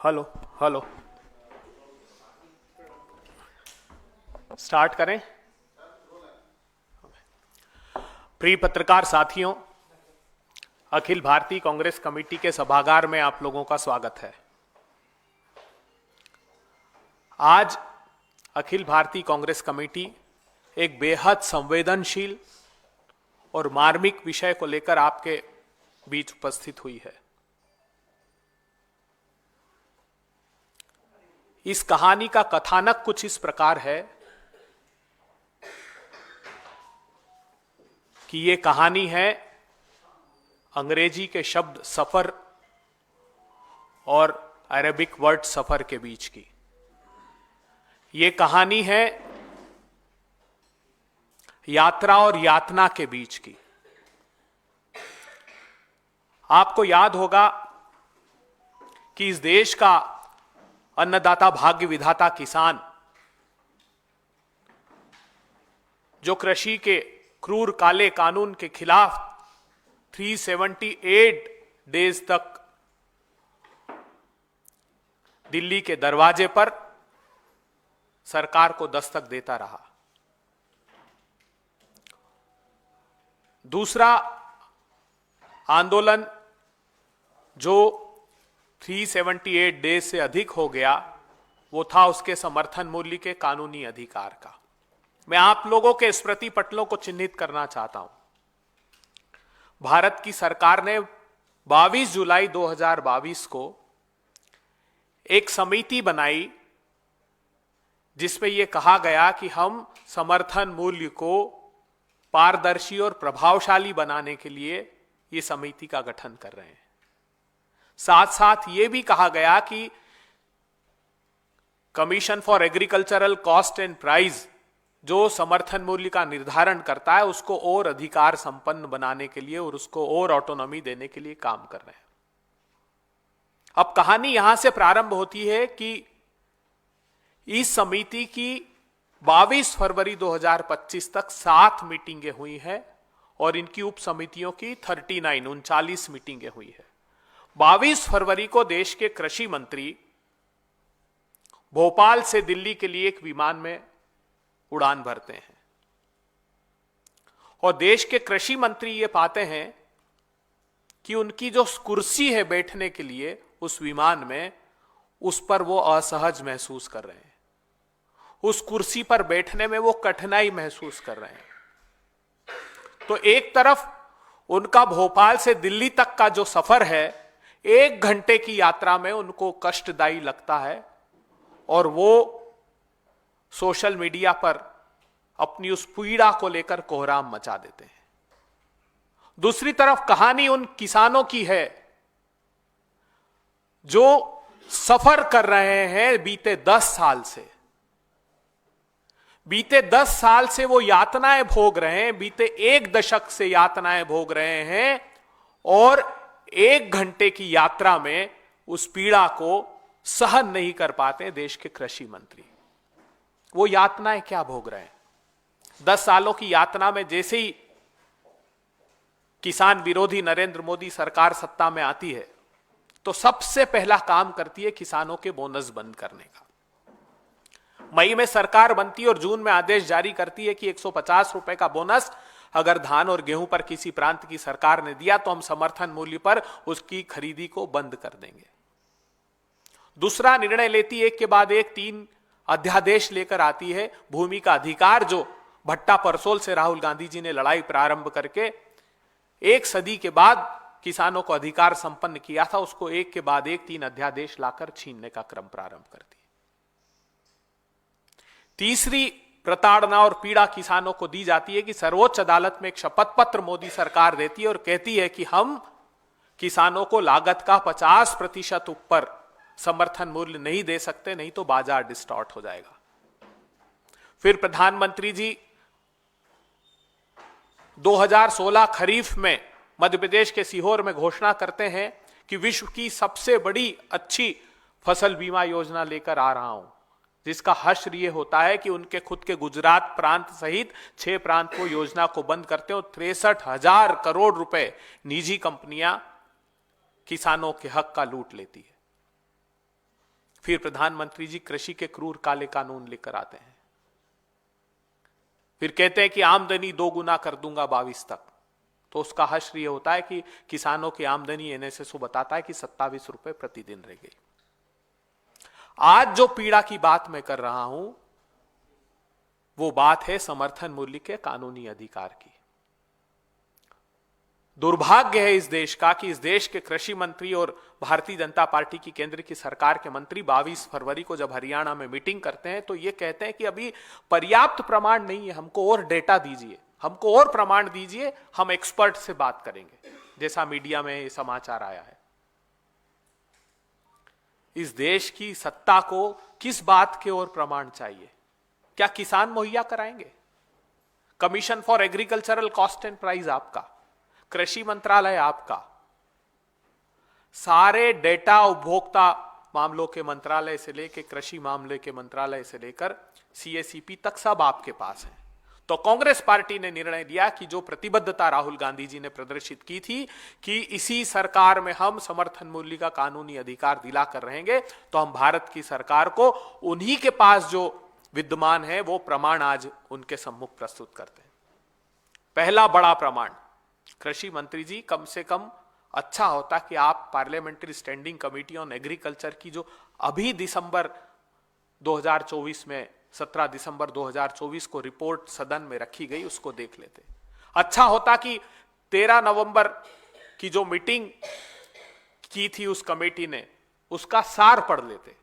Hello hello. Start करें। प्रिय पत्रकार साथियों, अखिल भारतीय कांग्रेस कमेटी के सभागार में आप लोगों का स्वागत है। आज अखिल भारतीय कांग्रेस कमेटी एक बेहद संवेदनशील और मार्मिक विषय को लेकर आपके बीच उपस्थित हुई है। इस कहानी का कथानक कुछ इस प्रकार है कि ये कहानी है अंग्रेजी के शब्द सफर और अरेबिक वर्ड सफर के बीच की। ये कहानी है यात्रा और यातना के बीच की। आपको याद होगा कि इस देश का अन्नदाता भाग्य विधाता किसान जो कृषि के क्रूर काले कानून के खिलाफ 378 डेज तक दिल्ली के दरवाजे पर सरकार को दस्तक देता रहा। दूसरा आंदोलन जो 378 डेज से अधिक हो गया, वो था उसके समर्थन मूल्य के कानूनी अधिकार का। मैं आप लोगों के स्मृति पटलों को चिन्हित करना चाहता हूं। भारत की सरकार ने 22 जुलाई 2022 को एक समिति बनाई जिसमें यह कहा गया कि हम समर्थन मूल्य को पारदर्शी और प्रभावशाली बनाने के लिए यह समिति का गठन कर रहे हैं। साथ साथ यह भी कहा गया कि commission for agricultural cost and price जो समर्थन मूल्य का निर्धारण करता है उसको और अधिकार संपन्न बनाने के लिए और उसको और ऑटोनॉमी देने के लिए काम कर रहे हैं। अब कहानी यहां से प्रारंभ होती है कि इस समिति की 22 फरवरी 2025 तक 7 मीटिंगें हुई हैं और इनकी उप समितियों की 39 मीटिंगें हुई है। 22 फरवरी को देश के कृषि मंत्री भोपाल से दिल्ली के लिए एक विमान में उड़ान भरते हैं और देश के कृषि मंत्री ये पाते हैं कि उनकी जो कुर्सी है बैठने के लिए उस विमान में, उस पर वो असहज महसूस कर रहे हैं। उस कुर्सी पर बैठने में वो कठिनाई महसूस कर रहे हैं। तो एक तरफ उनका भोपाल से दिल्ली तक का जो सफर है, 1 घंटे की यात्रा में उनको कष्टदायी लगता है और वो सोशल मीडिया पर अपनी उस पीड़ा को लेकर कोहराम मचा देते हैं। दूसरी तरफ कहानी उन किसानों की है जो सफर कर रहे हैं बीते 10 साल से। बीते 10 साल से वो यातनाएं भोग रहे हैं, बीते 1 दशक से यातनाएं भोग रहे हैं और 1 घंटे की यात्रा में उस पीड़ा को सहन नहीं कर पाते देश के कृषि मंत्री। वो यातनाएं क्या भोग रहे हैं? 10 सालों की यातना में जैसे ही किसान विरोधी नरेंद्र मोदी सरकार सत्ता में आती है तो सबसे पहला काम करती है किसानों के बोनस बंद करने का। मई में सरकार बनती है और जून में आदेश जारी करती है कि 150 रुपए का बोनस अगर धान और गेहूं पर किसी प्रांत की सरकार ने दिया तो हम समर्थन मूल्य पर उसकी खरीदी को बंद कर देंगे। दूसरा निर्णय लेती है एक के बाद एक 3 अध्यादेश लेकर आती है। भूमि का अधिकार जो भट्टा परसोल से राहुल गांधी जी ने लड़ाई प्रारंभ करके 1 सदी के बाद किसानों को अधिकार संपन्न किया था, उसको एक के बाद एक 3 अध्यादेश लाकर छीनने का क्रम प्रारंभ करती है। तीसरी प्रताड़ना और पीड़ा किसानों को दी जाती है कि सर्वोच्च अदालत में एक शपथ पत्र मोदी सरकार देती है और कहती है कि हम किसानों को लागत का 50% ऊपर समर्थन मूल्य नहीं दे सकते, नहीं तो बाजार डिस्टॉर्ट हो जाएगा। फिर प्रधानमंत्री जी 2016 खरीफ में मध्य प्रदेश के सीहोर में घोषणा करते हैं कि विश्व की सबसे बड़ी अच्छी फसल बीमा योजना लेकर आ रहा हूं, जिसका हश्र यह होता है कि उनके खुद के गुजरात प्रांत सहित 6 प्रांत को योजना को बंद करते हो 63,000 करोड़ रुपए निजी कंपनियां किसानों के हक का लूट लेती है। फिर प्रधानमंत्री जी कृषि के क्रूर काले कानून लेकर आते हैं, फिर कहते हैं कि आमदनी 2 गुना कर दूंगा 22 तक। तो उसका हश्र यह होता है कि किसानों की आमदनी एनएसएसओ बताता है कि 27 रुपए प्रतिदिन रह गई। आज जो पीड़ा की बात मैं कर रहा हूं वो बात है समर्थन मूल्य के कानूनी अधिकार की। दुर्भाग्य है इस देश का कि इस देश के कृषि मंत्री और भारतीय जनता पार्टी की केंद्र की सरकार के मंत्री 22 फरवरी को जब हरियाणा में मीटिंग करते हैं तो ये कहते हैं कि अभी पर्याप्त प्रमाण नहीं है, हमको और डेटा दीजिए, हमको और प्रमाण दीजिए, हम एक्सपर्ट से बात करेंगे, जैसा मीडिया में ये समाचार आया है। इस देश की सत्ता को किस बात के और प्रमाण चाहिए? क्या किसान मुहैया कराएंगे? Commission for agricultural cost and price आपका, कृषि मंत्रालय आपका, सारे डेटा उपभोक्ता मामलों के मंत्रालय से लेकर कृषि मामले के मंत्रालय से लेकर सीएसीपी तक सब आपके पास है। तो कांग्रेस पार्टी ने निर्णय लिया कि जो प्रतिबद्धता राहुल गांधी जी ने प्रदर्शित की थी कि इसी सरकार में हम समर्थन मूल्य का कानूनी अधिकार दिलाकर रहेंगे, तो हम भारत की सरकार को उन्हीं के पास जो विद्यमान है वो प्रमाण आज उनके सम्मुख प्रस्तुत करते हैं। पहला बड़ा प्रमाण, कृषि मंत्री जी, कम से कम अच्छा होता कि आप parliamentary standing committee on agriculture की जो अभी दिसंबर 2024 में 17 दिसंबर 2024 को रिपोर्ट सदन में रखी गई उसको देख लेते। अच्छा होता कि 13 नवंबर की जो मीटिंग की थी उस कमेटी ने उसका सार पढ़ लेते।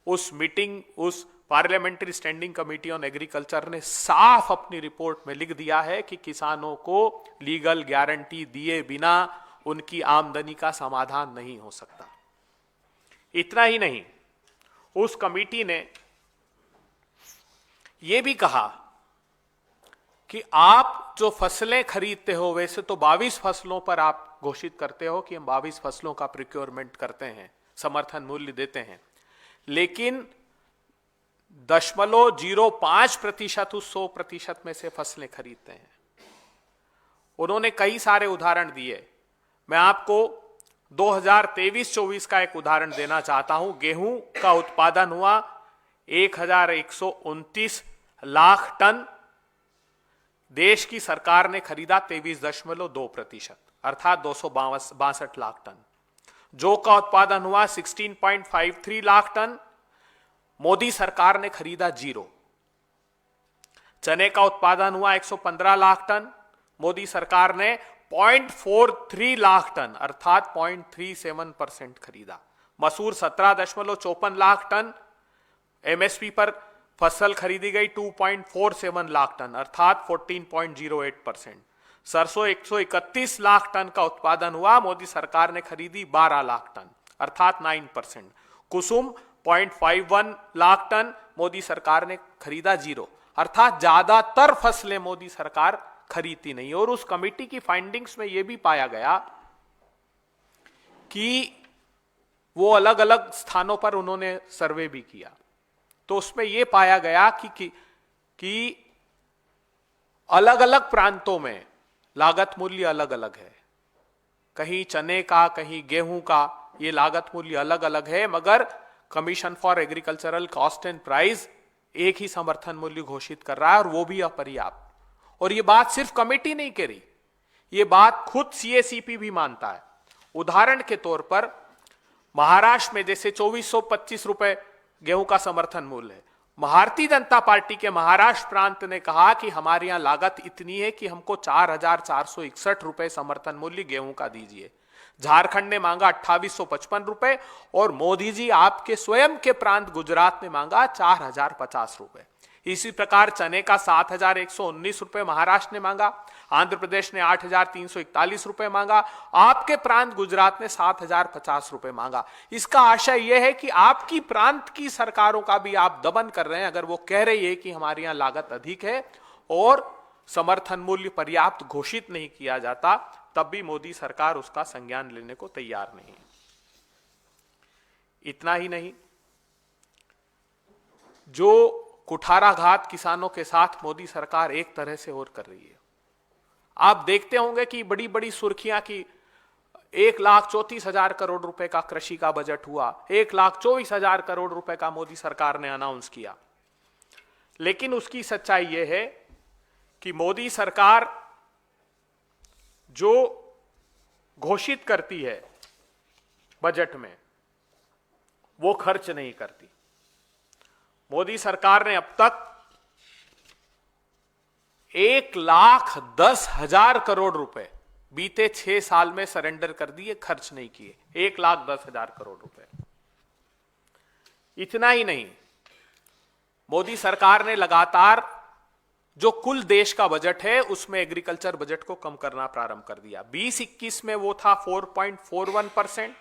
उस मीटिंग, उस parliamentary standing committee on agriculture ने साफ अपनी रिपोर्ट में लिख दिया है कि किसानों को लीगल गारंटी दिए बिना उनकी आमदनी का समाधान नहीं हो सकता। इतना ही नहीं, उस कमेटी ने यह भी कहा कि आप जो फसलें खरीदते हो, वैसे तो 22 फसलों पर आप घोषित करते हो कि हम 22 फसलों का प्रोक्योरमेंट करते हैं, समर्थन मूल्य देते हैं, लेकिन 0.05% उस 100% में से फसलें खरीदते हैं। उन्होंने कई सारे उदाहरण दिए। मैं आपको 2023-24 का एक उदाहरण देना चाहता हूं। गेहूं का उत्पादन हुआ 1129 लाख टन, देश की सरकार ने खरीदा 23.2%, अर्थात 262 लाख टन। जौ का उत्पादन हुआ 16.53 लाख टन, मोदी सरकार ने खरीदा 0। चने का उत्पादन हुआ 115 लाख टन, मोदी सरकार ने 0.43 लाख टन अर्थात 0.37% खरीदा। मसूर 17.54 लाख टन, एमएसपी पर फसल खरीदी गई 2.47 लाख टन अर्थात 14.08%। सरसों 131 लाख टन का उत्पादन हुआ, मोदी सरकार ने खरीदी 12 लाख टन अर्थात 9%। कुसुम 0.51 लाख टन, मोदी सरकार ने खरीदा 0, अर्थात ज्यादातर फसलें मोदी सरकार खरीदती नहीं। और उस कमेटी की फाइंडिंग्स में यह भी पाया गया कि वो अलग अलग स्थानों पर उन्होंने सर्वे भी किया, तो उसमें यह पाया गया कि अलग अलग प्रांतों में लागत मूल्य अलग अलग है। कहीं चने का, कहीं गेहूं का, ये लागत मूल्य अलग अलग है, मगर commission for agricultural cost and price एक ही समर्थन मूल्य घोषित कर रहा है और वो भी अपर्याप्त। और ये बात सिर्फ कमेटी नहीं कह रही, ये बात खुद सीएसीपी भी मानता है। उदाहरण के तौर पर महाराष्ट्र में जैसे 2425 रुपए गेहूं का समर्थन मूल्य है, भारतीय जनता पार्टी के महाराष्ट्र प्रांत ने कहा कि हमारे यहां लागत इतनी है कि हमको 4461 रुपए समर्थन मूल्य गेहूं का दीजिए। झारखंड ने मांगा 2855 रुपए और मोदी जी आपके स्वयं के प्रांत गुजरात ने मांगा 4050 रुपए। इसी प्रकार चने का 7119 रुपए महाराष्ट्र ने मांगा, आंध्र प्रदेश ने 8341 रुपए मांगा, आपके प्रांत गुजरात ने 7050 रुपए मांगा। इसका आशय यह है कि आपकी प्रांत की सरकारों का भी आप दमन कर रहे हैं। अगर वो कह रही है कि हमारे यहां लागत अधिक है और समर्थन मूल्य पर्याप्त घोषित नहीं किया जाता, तब भी मोदी सरकार उसका संज्ञान लेने को तैयार नहीं है। इतना ही नहीं, जो कुठाराघात किसानों के साथ मोदी सरकार एक तरह से और कर रही है। आप देखते होंगे कि बड़ी बड़ी सुर्खियां की 1,34,000 करोड़ रुपए का कृषि का बजट हुआ, 1,24,000 करोड़ रुपए का मोदी सरकार ने अनाउंस किया। लेकिन उसकी सच्चाई यह है कि मोदी सरकार जो घोषित करती है बजट में वो खर्च नहीं करती। मोदी सरकार ने अब तक 1,10,000 करोड़ रुपए बीते 6 साल में सरेंडर कर दिए, खर्च नहीं किए। 1,10,000 करोड़ रुपए। इतना ही नहीं, मोदी सरकार ने लगातार जो कुल देश का बजट है उसमें एग्रीकल्चर बजट को कम करना प्रारंभ कर दिया। 20-21 में वो था 4.41%,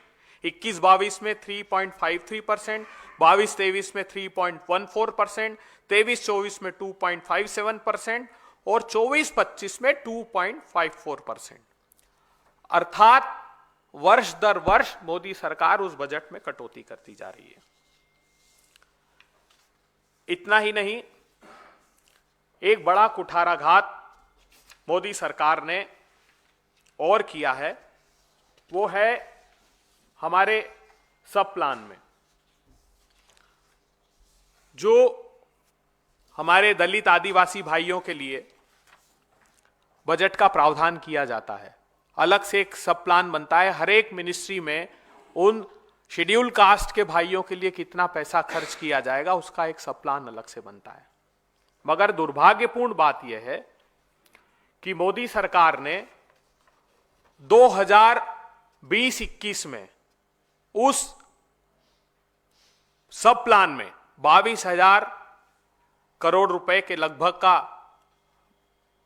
21-22 में 3.53%, 22-23 में 3.14%, 23-24 में 2.57% और 24-25 में 2.54%। अर्थात वर्ष दर वर्ष मोदी सरकार उस बजट में कटौती करती जा रही है। इतना ही नहीं, एक बड़ा कुठाराघात मोदी सरकार ने और किया है, वो है हमारे सब प्लान में जो हमारे दलित आदिवासी भाइयों के लिए बजट का प्रावधान किया जाता है। अलग से एक सब प्लान बनता है, हर एक मिनिस्ट्री में उन शेड्यूल कास्ट के भाइयों के लिए कितना पैसा खर्च किया जाएगा उसका एक सब प्लान अलग से बनता है। मगर दुर्भाग्यपूर्ण बात यह है कि मोदी सरकार ने 2020-21 में उस सब प्लान में 22,000 करोड़ रुपए के लगभग का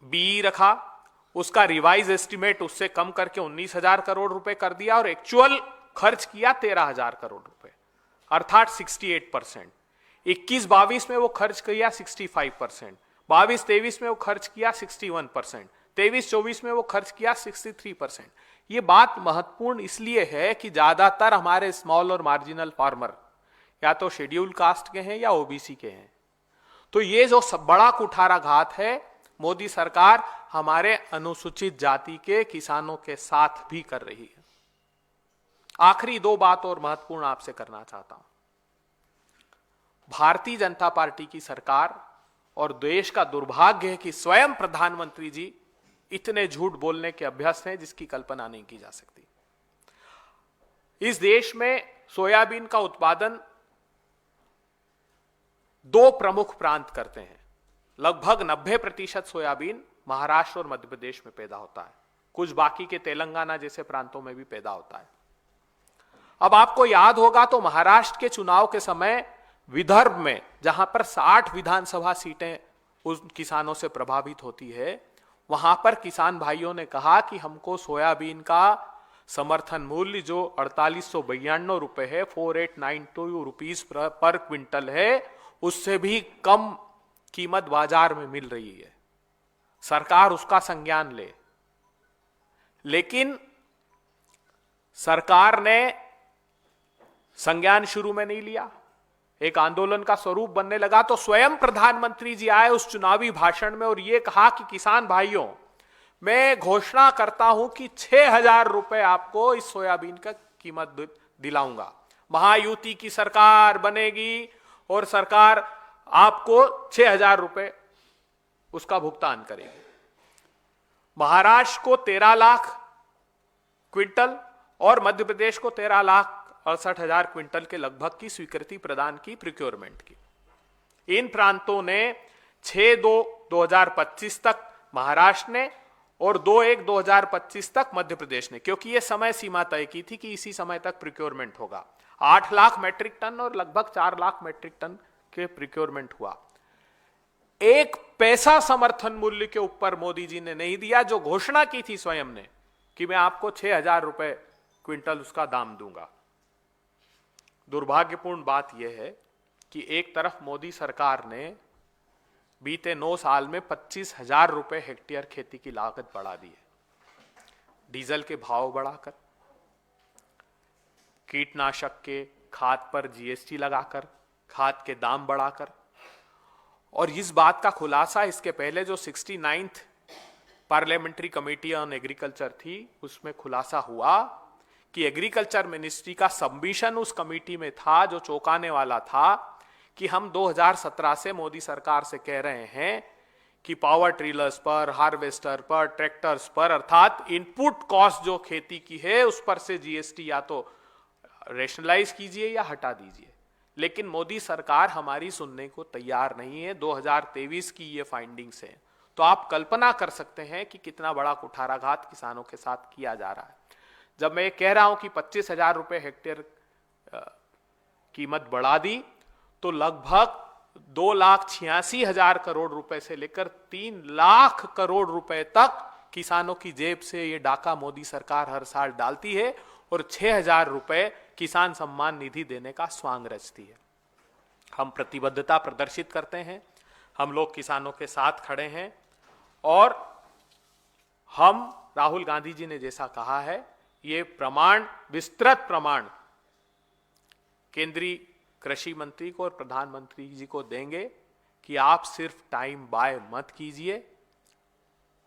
बीई रखा, उसका रिवाइज एस्टिमेट उससे कम करके 19,000 करोड़ रुपए कर दिया और एक्चुअल खर्च किया 13,000 करोड़ रुपए, अर्थात 68%। 21-22 में वो खर्च किया 65%, 22-23 में वो खर्च किया 61%, 23-24 में वो खर्च किया 63%। ये बात महत्वपूर्ण इसलिए है कि ज्यादातर हमारे स्मॉल और मार्जिनल फार्मर या तो शेड्यूल कास्ट के हैं या ओबीसी के हैं। तो ये जो सब बड़ा कुठाराघात है मोदी सरकार हमारे अनुसूचित जाति के किसानों के साथ भी कर रही है। आखिरी 2 बात और महत्वपूर्ण आपसे करना चाहता हूं। भारतीय जनता पार्टी की सरकार और देश का दुर्भाग्य है कि स्वयं प्रधानमंत्री जी इतने झूठ बोलने के अभ्यस्त हैं जिसकी कल्पना नहीं की जा सकती। इस देश में सोयाबीन का उत्पादन 2 प्रमुख प्रांत करते हैं। लगभग 90% सोयाबीन महाराष्ट्र और मध्य प्रदेश में पैदा होता है, कुछ बाकी के तेलंगाना जैसे प्रांतों में भी पैदा होता है। अब आपको याद होगा तो महाराष्ट्र के चुनाव के समय विदर्भ में जहां पर 60 विधानसभा सीटें उन किसानों से प्रभावित होती है, वहां पर किसान भाइयों ने कहा कि हमको सोयाबीन का समर्थन मूल्य जो 4892 रुपए है, 4892 रुपीज पर क्विंटल है, उससे भी कम कीमत बाजार में मिल रही है। सरकार उसका संज्ञान ले। लेकिन सरकार ने संज्ञान शुरू में नहीं लिया, एक आंदोलन का स्वरूप बनने लगा तो स्वयं प्रधानमंत्री जी आए उस चुनावी भाषण में और यह कहा कि किसान भाइयों, मैं घोषणा करता हूं कि 6,000 रुपए आपको इस सोयाबीन का कीमत दिलाऊंगा। महायुति की सरकार बनेगी और सरकार आपको 6,000 रुपए उसका भुगतान करेगी। महाराष्ट्र को 13 लाख क्विंटल और मध्य प्रदेश को 13,68,000 क्विंटल के लगभग की स्वीकृति प्रदान की प्रोक्योरमेंट की। इन प्रांतों ने 6/2/2025 तक महाराष्ट्र ने और 2/1/2025 तक मध्य प्रदेश ने, क्योंकि यह समय सीमा तय की थी कि इसी समय तक प्रोक्योरमेंट होगा। 8 लाख मैट्रिक टन और लगभग 4 लाख मैट्रिक टन के प्रोक्योरमेंट हुआ। 1 पैसा समर्थन मूल्य के ऊपर मोदी जी ने नहीं दिया, जो घोषणा की थी स्वयं ने कि मैं आपको 6,000 रुपए क्विंटल उसका दाम दूंगा। दुर्भाग्यपूर्ण बात यह है कि एक तरफ मोदी सरकार ने बीते 9 साल में 25,000 रुपए हेक्टेयर खेती की लागत बढ़ा दी है, डीजल के भाव बढ़ाकर, कीटनाशक के खाद पर जीएसटी लगाकर, खाद के दाम बढ़ाकर। और इस बात का खुलासा इसके पहले जो 69th parliamentary committee on agriculture थी उसमें खुलासा हुआ कि एग्रीकल्चर मिनिस्ट्री का सबमिशन उस कमेटी में था जो चौंकाने वाला था कि हम 2017 से मोदी सरकार से कह रहे हैं कि पावर ट्रिलर्स पर, हार्वेस्टर पर, ट्रैक्टर्स पर, अर्थात इनपुट कॉस्ट जो खेती की है उस पर से जीएसटी या तो रेशनलाइज कीजिए या हटा दीजिए। लेकिन मोदी सरकार हमारी सुनने को तैयार नहीं है। 2023 की ये फाइंडिंग्स हैं। तो आप कल्पना कर सकते हैं कि कितना बड़ा कुठाराघात किसानों के साथ किया जा रहा है। जब मैं कह रहा हूं कि 25,000 रुपए हेक्टेयर कीमत बढ़ा दी, तो लगभग 2,86,000 करोड़ रुपए से लेकर 3 लाख करोड़ रुपए तक किसानों की जेब से ये डाका मोदी सरकार हर साल डालती है और 6,000 रुपए किसान सम्मान निधि देने का स्वांग रचती है। हम प्रतिबद्धता प्रदर्शित करते हैं, हम लोग किसानों के साथ खड़े हैं और हम, राहुल गांधी जी ने जैसा कहा है, ये प्रमाण, विस्तृत प्रमाण केंद्रीय कृषि मंत्री को और प्रधानमंत्री जी को देंगे कि आप सिर्फ टाइम बाय मत कीजिए,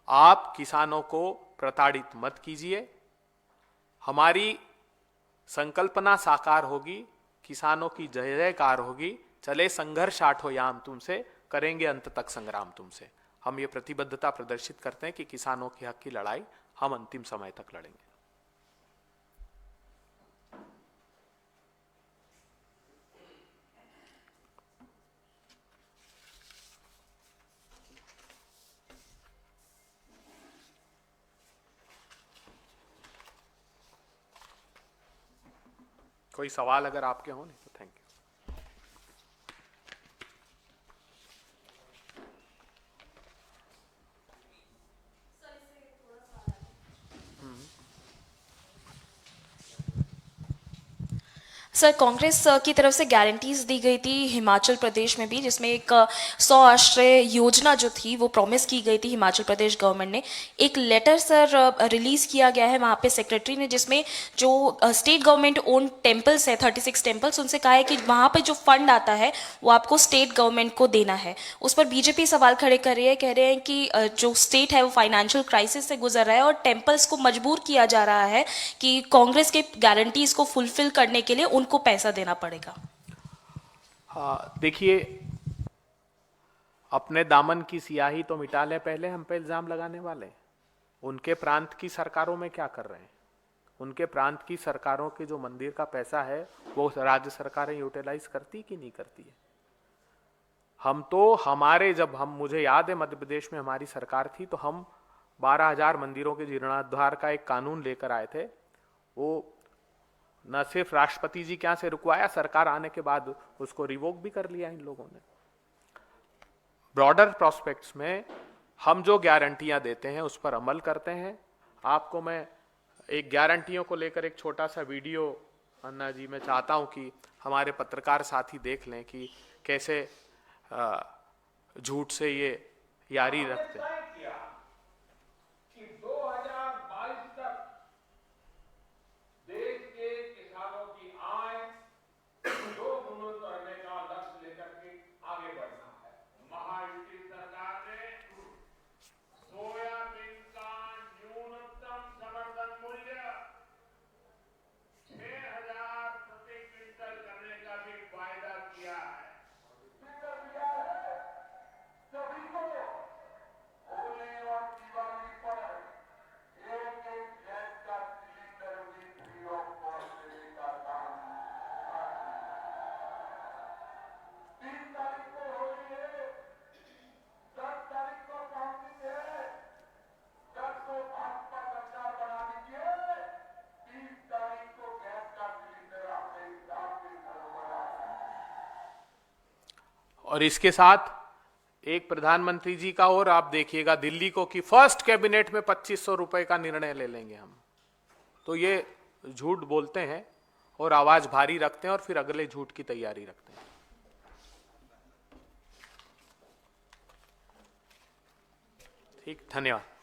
आप किसानों को प्रताड़ित मत कीजिए। हमारी संकल्पना साकार होगी, किसानों की जय जयकार होगी। चले संघर्ष आठो याम तुमसे, करेंगे अंत तक संग्राम तुमसे। हम ये प्रतिबद्धता प्रदर्शित करते हैं कि किसानों के हक की लड़ाई हम अंतिम समय तक लड़ेंगे। कोई सवाल अगर आपके हो नहीं तो थैंक यू। सर, कांग्रेस की तरफ से गारंटीज दी गई थी हिमाचल प्रदेश में भी, जिसमें एक 100 आश्रय योजना जो थी वो प्रॉमिस की गई थी हिमाचल प्रदेश गवर्नमेंट ने। एक लेटर सर रिलीज किया गया है वहाँ पे सेक्रेटरी ने, जिसमें जो स्टेट गवर्नमेंट ओन टेम्पल्स है 36 टेम्पल्स, उनसे कहा है कि वहाँ पे जो फंड आता है वो आपको स्टेट गवर्नमेंट को देना है। उस पर बीजेपी सवाल खड़े कर रही है, कह रहे हैं कि जो स्टेट है वो फाइनेंशियल क्राइसिस से गुजर रहा है और टेम्पल्स को मजबूर किया जा रहा है कि कांग्रेस के गारंटीज को फुलफिल करने के लिए उनको पैसा देना पड़ेगा। हाँ, देखिए, अपने दामन की सियाही तो मिटा लें पहले हम पे इल्जाम लगाने वाले। उनके प्रांत की सरकारों में क्या कर रहे हैं? उनके प्रांत की सरकारों के जो मंदिर का पैसा है वो राज्य सरकारें यूटिलाइज करती कि नहीं करती है? हम तो हमारे, जब हम, मुझे याद है मध्य प्रदेश में हमारी सरकार थी तो हम 12,000 मंदिरों के जीर्णोद्धार का एक कानून लेकर आए थे। वो न सिर्फ राष्ट्रपति जी के यहाँ से रुकवाया, सरकार आने के बाद उसको रिवोक भी कर लिया इन लोगों ने। ब्रॉडर प्रोस्पेक्ट्स में हम जो गारंटियां देते हैं उस पर अमल करते हैं। आपको मैं एक गारंटियों को लेकर एक छोटा सा वीडियो, अन्ना जी, मैं चाहता हूं कि हमारे पत्रकार साथी देख लें कि कैसे झूठ से ये यारी रखते हैं। और इसके साथ एक प्रधानमंत्री जी का और आप देखिएगा दिल्ली को कि फर्स्ट कैबिनेट में 2500 रुपए का निर्णय ले लेंगे हम। तो ये झूठ बोलते हैं और आवाज भारी रखते हैं और फिर अगले झूठ की तैयारी रखते हैं। ठीक, धन्यवाद।